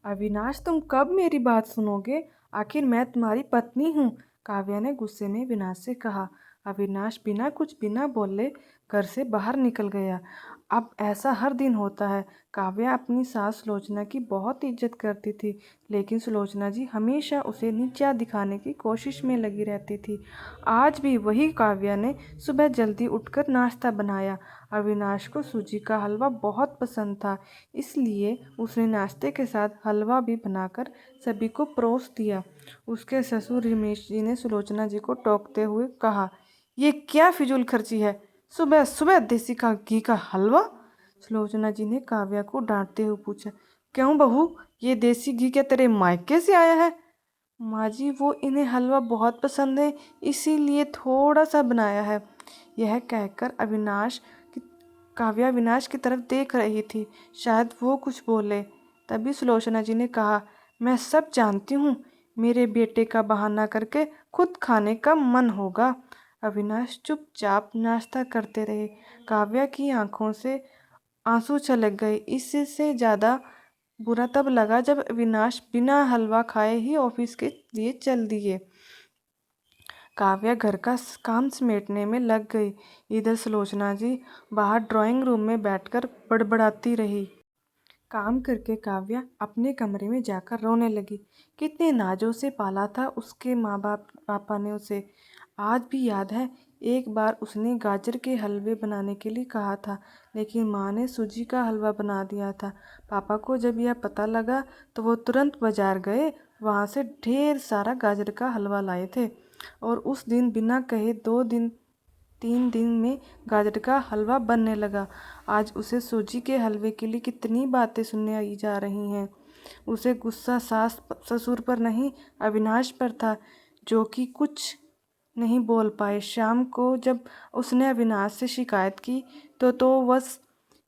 अविनाश, तुम कब मेरी बात सुनोगे? आखिर मैं तुम्हारी पत्नी हूँ। काव्या ने गुस्से में अविनाश से कहा। अविनाश बिना बोले घर से बाहर निकल गया। अब ऐसा हर दिन होता है। काव्या अपनी सास सुलोचना की बहुत इज्जत करती थी, लेकिन सुलोचना जी हमेशा उसे नीचा दिखाने की कोशिश में लगी रहती थी। आज भी वही काव्या ने सुबह जल्दी उठकर नाश्ता बनाया। अविनाश को सूजी का हलवा बहुत पसंद था, इसलिए उसने नाश्ते के साथ हलवा भी बनाकर सभी को परोस दिया। उसके ससुर रमेश जी ने सुलोचना जी को टोकते हुए कहा, ये क्या फिजूल खर्ची है, सुबह सुबह देसी का घी का हलवा। सुलोचना जी ने काव्या को डांटते हुए पूछा, क्यों बहू, ये देसी घी क्या तेरे मायके से आया है? माँ जी, वो इन्हें हलवा बहुत पसंद है, इसीलिए थोड़ा सा बनाया है। यह कहकर काव्या अविनाश की तरफ देख रही थी, शायद वो कुछ बोले। तभी सुलोचना जी ने कहा, मैं सब जानती हूँ, मेरे बेटे का बहाना करके खुद खाने का मन होगा। अविनाश चुपचाप नाश्ता करते रहे। काव्या की आंखों से आंसू छलक गए। इससे ज़्यादा बुरा तब लगा जब अविनाश बिना हलवा खाए ही ऑफिस के लिए चल दिए। काव्या घर का काम समेटने में लग गई। इधर सुलोचना जी बाहर ड्राइंग रूम में बैठकर बड़बड़ाती रही। काम करके काव्या अपने कमरे में जाकर रोने लगी। कितने नाजों से पाला था उसके माँ बाप पापा ने उसे। आज भी याद है, एक बार उसने गाजर के हलवे बनाने के लिए कहा था, लेकिन माँ ने सूजी का हलवा बना दिया था। पापा को जब यह पता लगा तो वो तुरंत बाजार गए, वहाँ से ढेर सारा गाजर का हलवा लाए थे और उस दिन बिना कहे 2 दिन 3 दिन में गाजर का हलवा बनने लगा। आज उसे सूजी के हलवे के लिए कितनी बातें सुनने आई जा रही हैं। उसे गुस्सा सास ससुर पर नहीं, अविनाश पर था, जो कि कुछ नहीं बोल पाए। शाम को जब उसने अविनाश से शिकायत की तो बस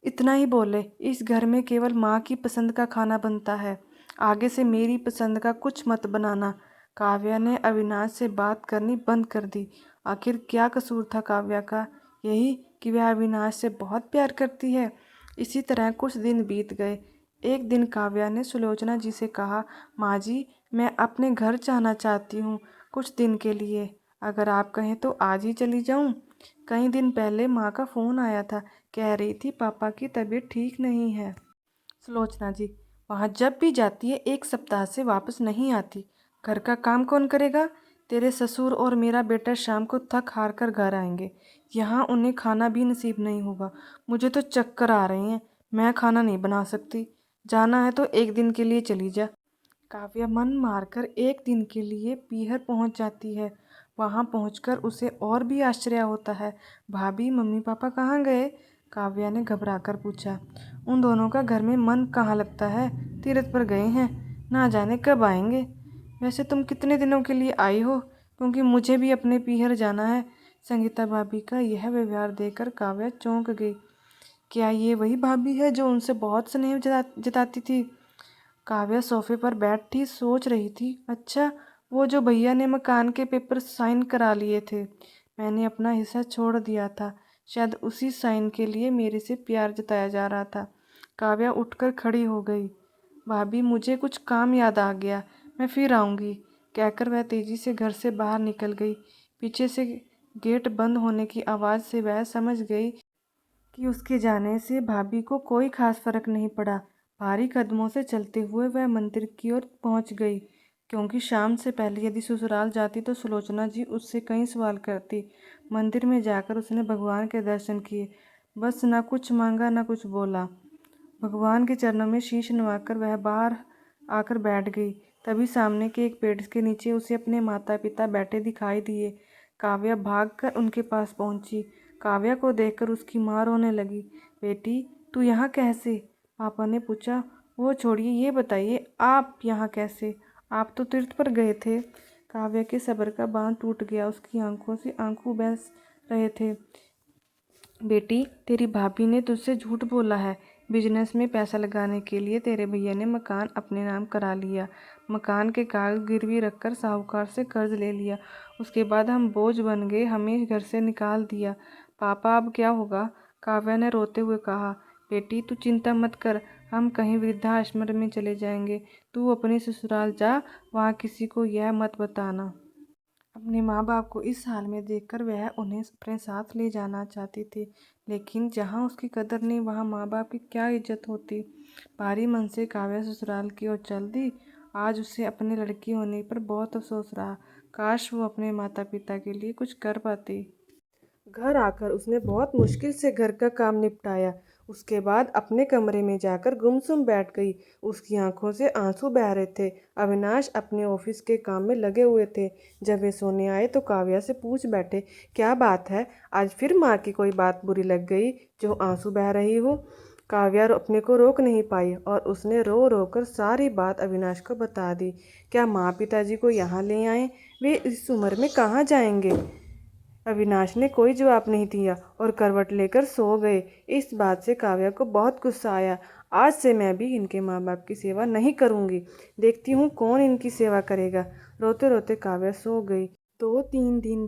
इतना ही बोले, इस घर में केवल माँ की पसंद का खाना बनता है, आगे से मेरी पसंद का कुछ मत बनाना। काव्या ने अविनाश से बात करनी बंद कर दी। आखिर क्या कसूर था काव्या का? यही कि वह अविनाश से बहुत प्यार करती है। इसी तरह कुछ दिन बीत गए। एक दिन काव्या ने सुलोचना जी से कहा, माँ जी, मैं अपने घर जाना चाहती हूँ कुछ दिन के लिए। अगर आप कहें तो आज ही चली जाऊँ। कई दिन पहले माँ का फ़ोन आया था, कह रही थी पापा की तबीयत ठीक नहीं है। सुलोचना जी वहाँ जब भी जाती है 1 सप्ताह से वापस नहीं आती। घर का काम कौन करेगा? तेरे ससुर और मेरा बेटा शाम को थक हार कर घर आएंगे, यहाँ उन्हें खाना भी नसीब नहीं होगा। मुझे तो चक्कर आ रहे हैं, मैं खाना नहीं बना सकती। जाना है तो एक दिन के लिए चली जा। काव्या मन मारकर एक दिन के लिए पीहर पहुंच जाती है। वहां पहुंचकर उसे और भी आश्चर्य होता है। भाभी, मम्मी पापा कहाँ गए? काव्या ने घबराकर पूछा। उन दोनों का घर में मन कहाँ लगता है, तीर्थ पर गए हैं, ना जाने कब आएंगे। वैसे तुम कितने दिनों के लिए आई हो, क्योंकि मुझे भी अपने पीहर जाना है। संगीता भाभी का यह व्यवहार देखकर काव्या चौंक गई। क्या ये वही भाभी है जो उनसे बहुत स्नेह जताती थी? काव्या सोफे पर बैठी सोच रही थी। अच्छा, वो जो भैया ने मकान के पेपर साइन करा लिए थे, मैंने अपना हिस्सा छोड़ दिया था, शायद उसी साइन के लिए मेरे से प्यार जताया जा रहा था। काव्या उठकर खड़ी हो गई। भाभी, मुझे कुछ काम याद आ गया, मैं फिर आऊँगी, कहकर वह तेजी से घर से बाहर निकल गई। पीछे से गेट बंद होने की आवाज़ से वह समझ गई कि उसके जाने से भाभी को कोई खास फर्क नहीं पड़ा। भारी कदमों से चलते हुए वह मंदिर की ओर पहुंच गई, क्योंकि शाम से पहले यदि ससुराल जाती तो सुलोचना जी उससे कई सवाल करती। मंदिर में जाकर उसने भगवान के दर्शन किए, बस ना कुछ मांगा ना कुछ बोला। भगवान के चरणों में शीश नवाकर वह बाहर आकर बैठ गई। तभी सामने के एक पेड़ के नीचे उसे अपने माता पिता बैठे दिखाई दिए। काव्या भागकर उनके पास पहुंची। काव्या को देखकर उसकी माँ रोने लगी। बेटी, तू यहाँ कैसे? पापा ने पूछा। वो छोड़िए, ये बताइए आप यहाँ कैसे? आप तो तीर्थ पर गए थे। काव्या के सब्र का बांध टूट गया, उसकी आंखों से आंसू बह रहे थे। बेटी, तेरी भाभी ने तुझसे झूठ बोला है। बिजनेस में पैसा लगाने के लिए तेरे भैया ने मकान अपने नाम करा लिया, मकान के कागज गिरवी रखकर साहूकार से कर्ज ले लिया। उसके बाद हम बोझ बन गए, हमें घर से निकाल दिया। पापा, अब क्या होगा? काव्या ने रोते हुए कहा। बेटी, तू चिंता मत कर, हम कहीं वृद्धाश्रम में चले जाएंगे। तू अपने ससुराल जा, वहाँ किसी को यह मत बताना। अपने माँ बाप को इस हाल में देखकर वह उन्हें अपने साथ ले जाना चाहती थी, लेकिन जहाँ उसकी कदर नहीं वहाँ माँ बाप की क्या इज्जत होती। भारी मन से काव्या ससुराल की ओर चल दी। आज उसे अपने लड़की होने पर बहुत अफसोस रहा। काश वो अपने माता पिता के लिए कुछ कर पाती। घर आकर उसने बहुत मुश्किल से घर का काम निपटाया। उसके बाद अपने कमरे में जाकर गुमसुम बैठ गई। उसकी आंखों से आंसू बह रहे थे। अविनाश अपने ऑफिस के काम में लगे हुए थे। जब वे सोने आए तो काव्या से पूछ बैठे, क्या बात है, आज फिर माँ की कोई बात बुरी लग गई जो आंसू बह रही हो। काव्या अपने को रोक नहीं पाई और उसने रो रो कर सारी बात अविनाश को बता दी। क्या माँ पिताजी को यहाँ ले आए? वे इस उम्र में कहाँ जाएंगे? अविनाश ने कोई जवाब नहीं दिया और करवट लेकर सो गए। इस बात से काव्या को बहुत गुस्सा आया। आज से मैं भी इनके माँ बाप की सेवा नहीं करूँगी। देखती हूँ कौन इनकी सेवा करेगा। रोते रोते काव्या सो गई। 2-3 दिन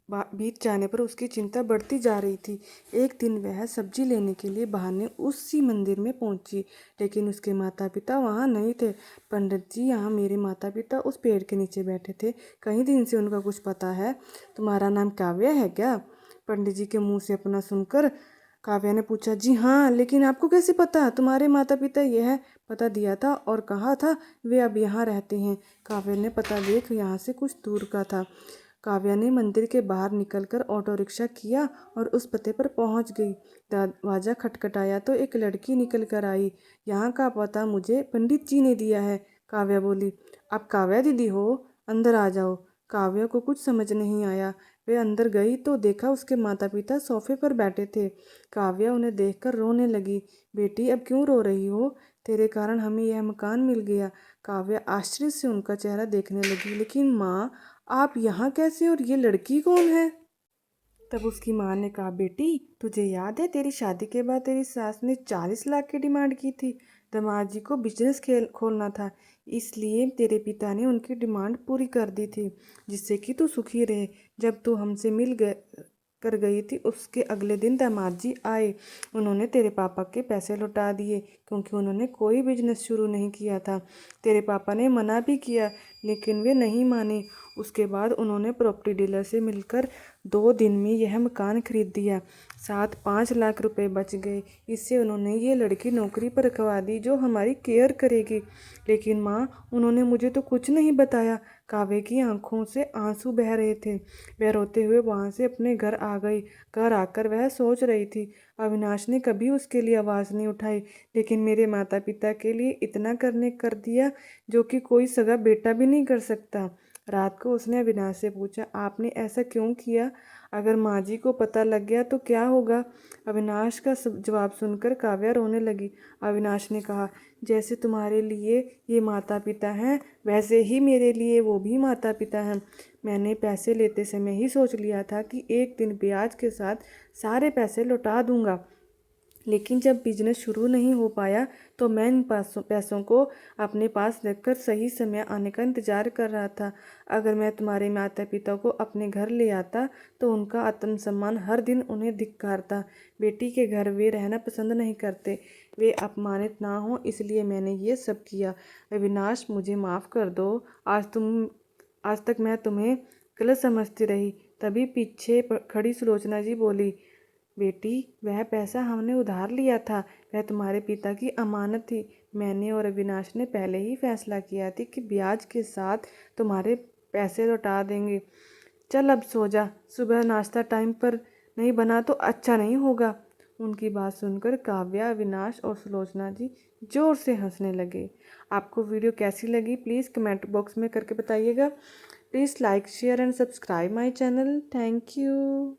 बीत जाने पर उसकी चिंता बढ़ती जा रही थी। एक दिन वह सब्जी लेने के लिए बहाने उसी मंदिर में पहुंची, लेकिन उसके माता पिता वहां नहीं थे। पंडित जी, यहाँ मेरे माता पिता उस पेड़ के नीचे बैठे थे। कई दिन से उनका कुछ पता है? तुम्हारा नाम काव्या है क्या? पंडित जी के मुंह से अपना सुनकर काव्या ने पूछा। जी हाँ, लेकिन आपको कैसे पता? तुम्हारे माता पिता यह पता दिया था और कहा था वे अब यहाँ रहते हैं। काव्या ने पता देख यहाँ से कुछ दूर का था। काव्या ने मंदिर के बाहर निकलकर ऑटो रिक्शा किया और उस पते पर पहुंच गई। दरवाजा खटखटाया तो एक लड़की निकल कर आई। यहाँ का पता मुझे पंडित जी ने दिया है, काव्या बोली। आप काव्या दीदी हो? अंदर आ जाओ। काव्या को कुछ समझ नहीं आया। वे अंदर गई तो देखा उसके माता पिता सोफे पर बैठे थे। काव्या उन्हें देखकर रोने लगी। बेटी, अब क्यों रो रही हो? तेरे कारण हमें यह मकान मिल गया। काव्या आश्चर्य से उनका चेहरा देखने लगी। लेकिन माँ, आप यहाँ कैसे और ये लड़की कौन है? तब उसकी माँ ने कहा, बेटी तुझे याद है तेरी शादी के बाद तेरी सास ने 40 लाख की डिमांड की थी। दामाद जी को बिजनेस खोलना था, इसलिए तेरे पिता ने उनकी डिमांड पूरी कर दी थी, जिससे कि तू सुखी रहे। जब तू हमसे मिल गए कर गई थी उसके अगले दिन दामाद जी आए। उन्होंने तेरे पापा के पैसे लौटा दिए, क्योंकि उन्होंने कोई बिजनेस शुरू नहीं किया था। तेरे पापा ने मना भी किया, लेकिन वे नहीं माने। उसके बाद उन्होंने प्रॉपर्टी डीलर से मिलकर 2 दिन में यह मकान खरीद दिया। साथ 5 लाख रुपए बच गए। इससे उन्होंने ये लड़की नौकरी पर रखवा दी जो हमारी केयर करेगी। लेकिन माँ, उन्होंने मुझे तो कुछ नहीं बताया। काव्या की आंखों से आंसू बह रहे थे। वह रोते हुए वहाँ से अपने घर आ गई। घर आकर वह सोच रही थी, अविनाश ने कभी उसके लिए आवाज़ नहीं उठाई, लेकिन मेरे माता पिता के लिए इतना करने कर दिया जो कि कोई सगा बेटा भी नहीं कर सकता। रात को उसने अविनाश से पूछा, आपने ऐसा क्यों किया? अगर माँ जी को पता लग गया तो क्या होगा? अविनाश का जवाब सुनकर काव्या रोने लगी। अविनाश ने कहा, जैसे तुम्हारे लिए ये माता पिता हैं, वैसे ही मेरे लिए वो भी माता पिता हैं। मैंने पैसे लेते समय ही सोच लिया था कि एक दिन ब्याज के साथ सारे पैसे लौटा दूंगा, लेकिन जब बिजनेस शुरू नहीं हो पाया तो मैं इन पैसों को अपने पास रखकर सही समय आने का इंतज़ार कर रहा था। अगर मैं तुम्हारे माता पिता को अपने घर ले आता तो उनका आत्मसम्मान हर दिन उन्हें धिक्कारता। बेटी के घर वे रहना पसंद नहीं करते, वे अपमानित ना हो, इसलिए मैंने ये सब किया। अविनाश, मुझे माफ़ कर दो। आज तक मैं तुम्हें गलत समझती रही। तभी पीछे खड़ी सुलोचना जी बोली, बेटी, वह पैसा हमने उधार लिया था, वह तुम्हारे पिता की अमानत थी। मैंने और अविनाश ने पहले ही फैसला किया थी कि ब्याज के साथ तुम्हारे पैसे लौटा देंगे। चल अब सो जा, सुबह नाश्ता टाइम पर नहीं बना तो अच्छा नहीं होगा। उनकी बात सुनकर काव्या, अविनाश और सुलोचना जी जोर से हंसने लगे। आपको वीडियो कैसी लगी प्लीज़ कमेंट बॉक्स में करके बताइएगा। Please like share and subscribe my channel. Thank you.